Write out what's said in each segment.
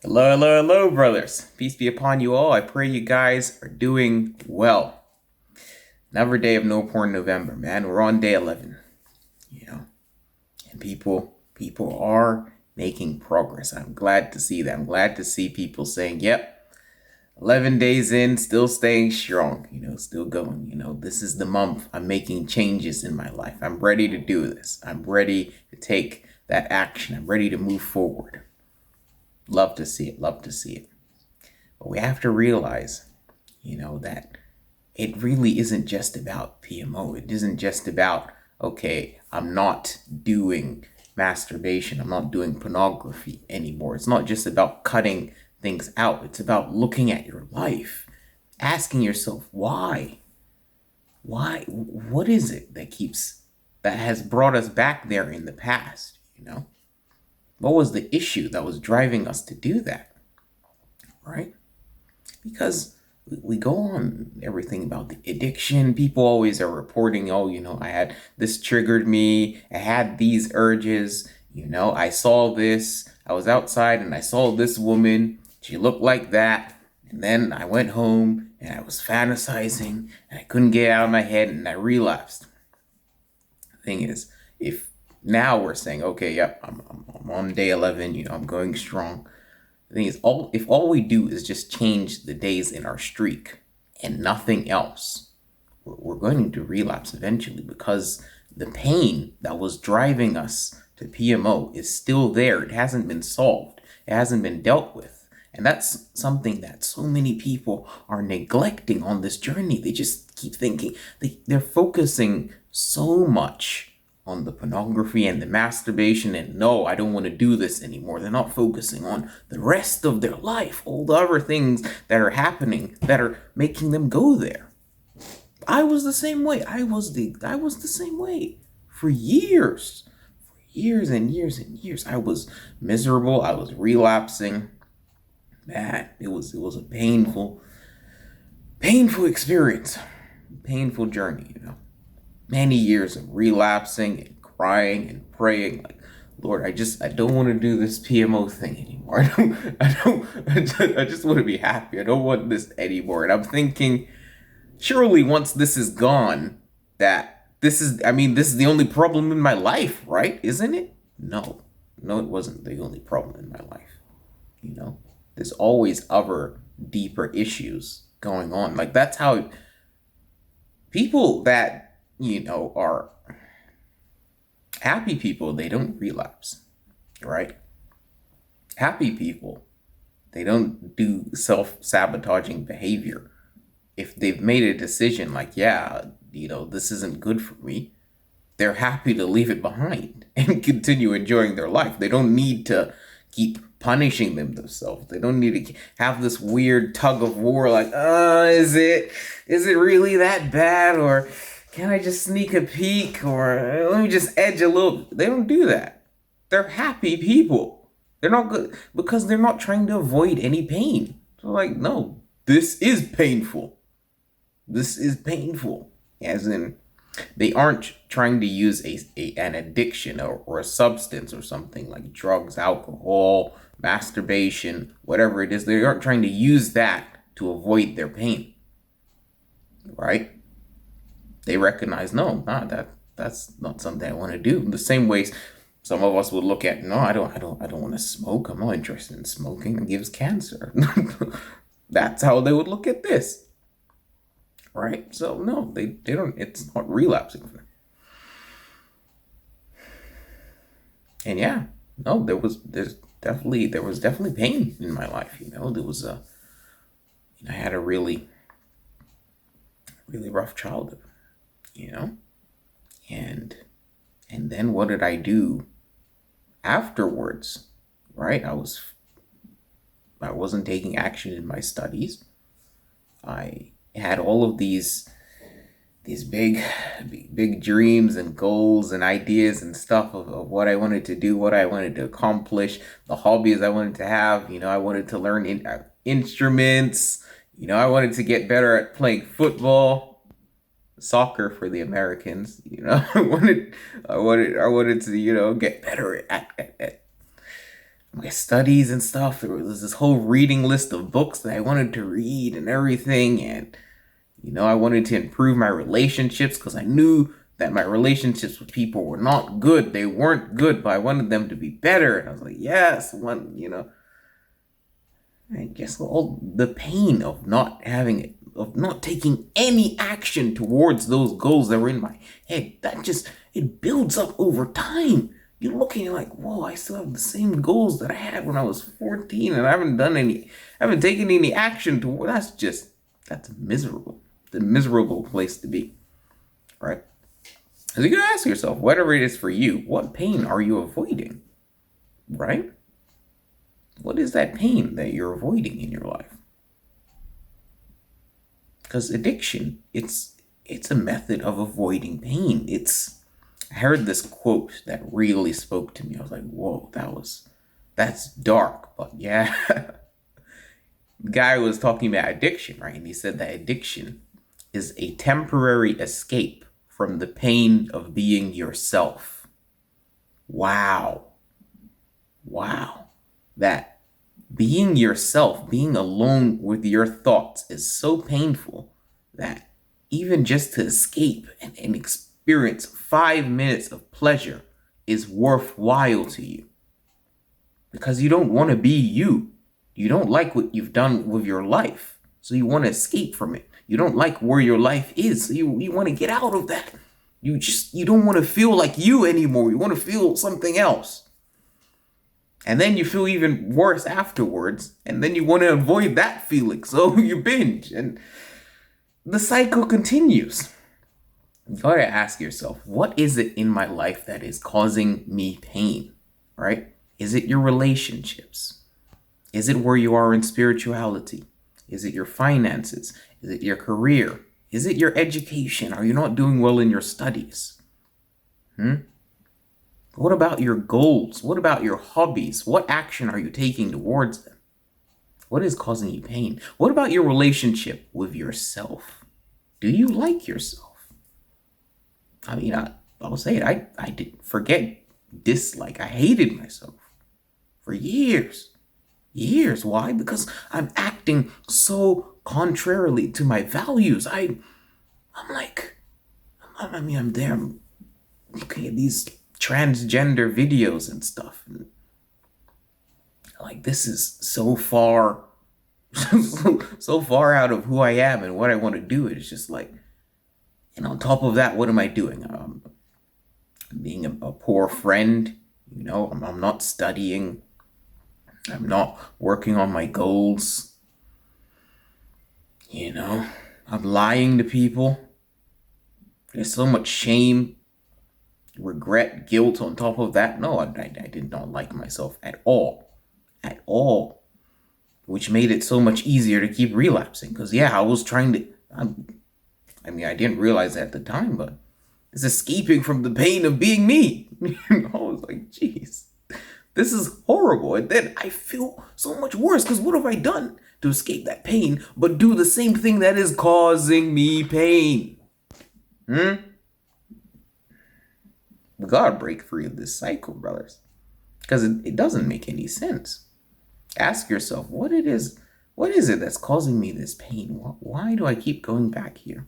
Hello, hello, hello, brothers. Peace be upon you all. I pray you guys are doing well. Another day of no porn November, man. We're on day 11, you know, and people are making progress. I'm glad to see that. I'm glad to see people saying, yep, 11 days in, still staying strong, still going. This is the month I'm making changes in my life. I'm ready to do this. I'm ready to take that action. I'm ready to move forward. Love to see it. Love to see it. But we have to realize, that it really isn't just about PMO. It isn't just about, okay, I'm not doing masturbation. I'm not doing pornography anymore. It's not just about cutting things out. It's about looking at your life, asking yourself, why? Why? What is it that has brought us back there in the past, What was the issue that was driving us to do that, right? Because we go on everything about the addiction. People always are reporting, oh, I had this triggered me. I had these urges. I saw this. I was outside and I saw this woman. She looked like that. And then I went home and I was fantasizing and I couldn't get it out of my head and I relapsed. The thing is, if now we're saying, okay, yep, I'm on day 11, I'm going strong. The thing is, if all we do is just change the days in our streak and nothing else, we're going to relapse eventually, because the pain that was driving us to PMO is still there. It hasn't been solved. It hasn't been dealt with. And that's something that so many people are neglecting on this journey. They just keep thinking, they're focusing so much on the pornography and the masturbation, and no, I don't want to do this anymore. They're not focusing on the rest of their life, all the other things that are happening that are making them go there. I was the same way. I was the same way for years. For years and years and years. I was miserable. I was relapsing. Man, it was a painful experience. Painful journey, Many years of relapsing and crying and praying, like, Lord, I don't want to do this PMO thing anymore. I just want to be happy. I don't want this anymore. And I'm thinking, surely once this is gone, this is the only problem in my life, right? Isn't it? No, it wasn't the only problem in my life. There's always other deeper issues going on. Like, that's how people that are happy people, they don't relapse, right? Happy people, they don't do self-sabotaging behavior. If they've made a decision like, yeah, this isn't good for me, they're happy to leave it behind and continue enjoying their life. They don't need to keep punishing themselves. They don't need to have this weird tug of war like, is it really that bad? Or can I just sneak a peek? Or let me just edge a little. They don't do that. They're happy people. They're not good because they're not trying to avoid any pain. So like, no, this is painful. This is painful. As in, they aren't trying to use an addiction or a substance or something like drugs, alcohol, masturbation, whatever it is. They aren't trying to use that to avoid their pain, right? They recognize, no, that's not something I want to do. In the same way, some of us would look at, no, I don't want to smoke. I'm not interested in smoking. It gives cancer. That's how they would look at this, right? So no, they don't. It's not relapsing for them. And yeah, no, there was definitely pain in my life. There was I had a really rough childhood. And then what did I do afterwards, right? I wasn't taking action in my studies. I had all of these big dreams and goals and ideas and stuff of what I wanted to do, what I wanted to accomplish, the hobbies I wanted to have. I wanted to learn instruments. I wanted to get better at playing football, soccer for the Americans. I wanted to, get better at my studies and stuff. There was this whole reading list of books that I wanted to read and everything. And, I wanted to improve my relationships because I knew that my relationships with people were not good. They weren't good, but I wanted them to be better. And I was like, yes, I guess all the pain of not having it, of not taking any action towards those goals that were in my head, it builds up over time. You're looking like, whoa, I still have the same goals that I had when I was 14 and I haven't taken any action toward. That's miserable. It's a miserable place to be, right? So you gotta ask yourself, whatever it is for you, what pain are you avoiding, right? What is that pain that you're avoiding in your life? Because addiction, it's a method of avoiding pain. I heard this quote that really spoke to me. I was like, whoa, that's dark, but yeah. The guy was talking about addiction, right? And he said that addiction is a temporary escape from the pain of being yourself. Wow. That being yourself, being alone with your thoughts is so painful that even just to escape and experience 5 minutes of pleasure is worthwhile to you. Because you don't want to be you. You don't like what you've done with your life. So you want to escape from it. You don't like where your life is. So you want to get out of that. You don't want to feel like you anymore. You want to feel something else. And then you feel even worse afterwards. And then you want to avoid that feeling. So you binge. And the cycle continues. You gotta ask yourself, what is it in my life that is causing me pain? Right? Is it your relationships? Is it where you are in spirituality? Is it your finances? Is it your career? Is it your education? Are you not doing well in your studies? What about your goals? What about your hobbies? What action are you taking towards them? What is causing you pain? What about your relationship with yourself? Do you like yourself? I mean, I'll say it. I didn't forget dislike. I hated myself for years. Why? Because I'm acting so contrarily to my values. I'm there. I'm looking at these transgender videos and stuff. And like, this is so far, so far out of who I am and what I want to do. It's just like, and on top of that, what am I doing? I'm being a poor friend. I'm not studying. I'm not working on my goals. I'm lying to people. There's so much shame, regret, guilt on top of that. No, I did not like myself at all. At all. Which made it so much easier to keep relapsing. Because, I was trying to... I didn't realize at the time, but it's escaping from the pain of being me. I was like, jeez, this is horrible. And then I feel so much worse because what have I done to escape that pain but do the same thing that is causing me pain? We gotta break free of this cycle, brothers, because it doesn't make any sense. Ask yourself, what is it that's causing me this pain? Why do I keep going back here?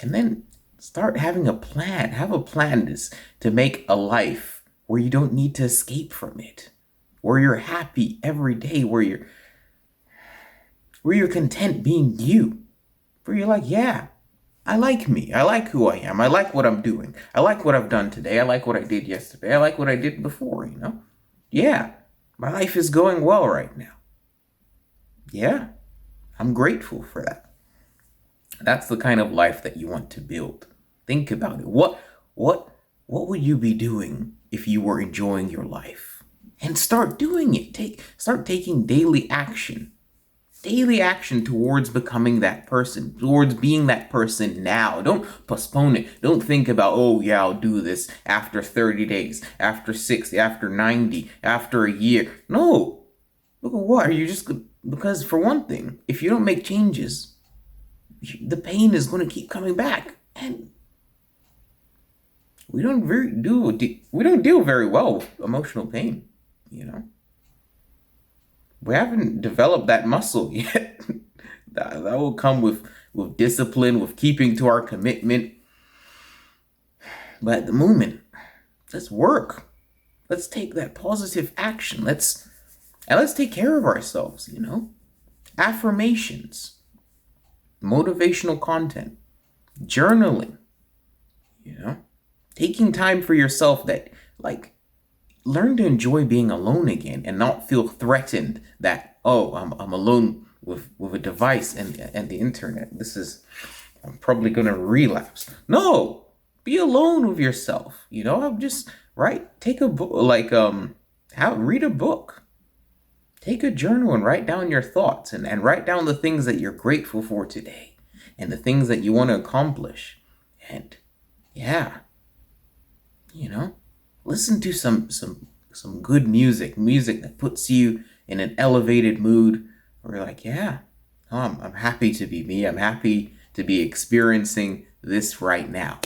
And then start having a plan. Have a plan to make a life where you don't need to escape from it, where you're happy every day, where you're content being you, where you're like, yeah, I like me. I like who I am. I like what I'm doing. I like what I've done today. I like what I did yesterday. I like what I did before, Yeah, my life is going well right now. Yeah, I'm grateful for that. That's the kind of life that you want to build. Think about it. What would you be doing if you were enjoying your life? And start doing it. Start taking daily action. Daily action towards becoming that person, towards being that person now. Don't postpone it. Don't think about, I'll do this after 30 days, after 60, after 90, after a year. No. Look at what? Are you just... Because for one thing, if you don't make changes, the pain is going to keep coming back. And we don't deal very well with emotional pain. you know. We haven't developed that muscle yet. that will come with discipline, with keeping to our commitment. But at the moment, let's work. Let's take that positive action. Let's take care of ourselves, you know. Affirmations, motivational content, journaling, you know. Taking time for yourself that, like, learn to enjoy being alone again and not feel threatened that, oh, I'm alone with a device and the internet. I'm probably going to relapse. No, be alone with yourself. You know, I'm just, right? Take a book, like, read a book. Take a journal and write down your thoughts and write down the things that you're grateful for today and the things that you want to accomplish. And yeah, you know, listen to some good music that puts you in an elevated mood where you're like, yeah, I'm happy to be me. I'm happy to be experiencing this right now.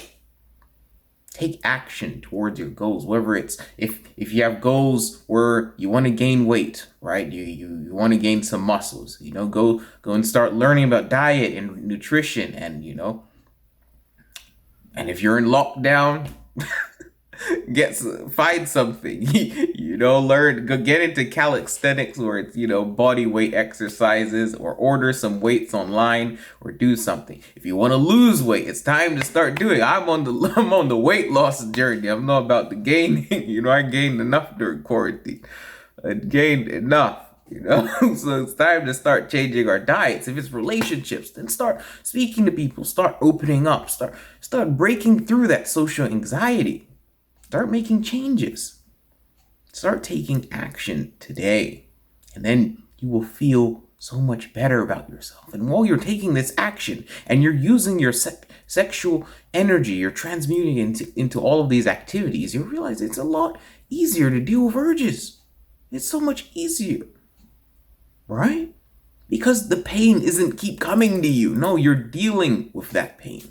Take action towards your goals, whether it's if you have goals where you want to gain weight, right? You want to gain some muscles, you know, go and start learning about diet and nutrition, and you know, and if you're in lockdown, find something, you know, get into calisthenics, where it's, you know, body weight exercises, or order some weights online, or do something. If you want to lose weight, it's time to start doing. I'm on the weight loss journey. I'm not about to gain. You know, I gained enough during quarantine. I gained enough. You know, so it's time to start changing our diets. If it's relationships, then start speaking to people. Start opening up. Start breaking through that social anxiety. Start making changes. Start taking action today. And then you will feel so much better about yourself. And while you're taking this action and you're using your sexual energy, you're transmuting into all of these activities, you realize it's a lot easier to deal with urges. It's so much easier. Right? Because the pain isn't keep coming to you. No, you're dealing with that pain.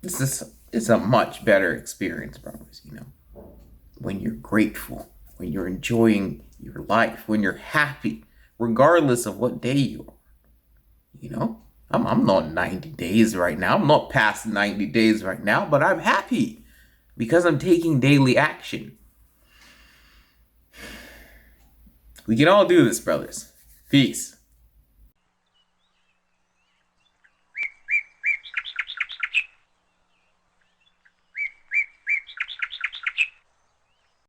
It's a much better experience, brothers, you know. When you're grateful, when you're enjoying your life, when you're happy, regardless of what day you are. You know, I'm not 90 days right now. I'm not past 90 days right now, but I'm happy because I'm taking daily action. We can all do this, brothers. Peace.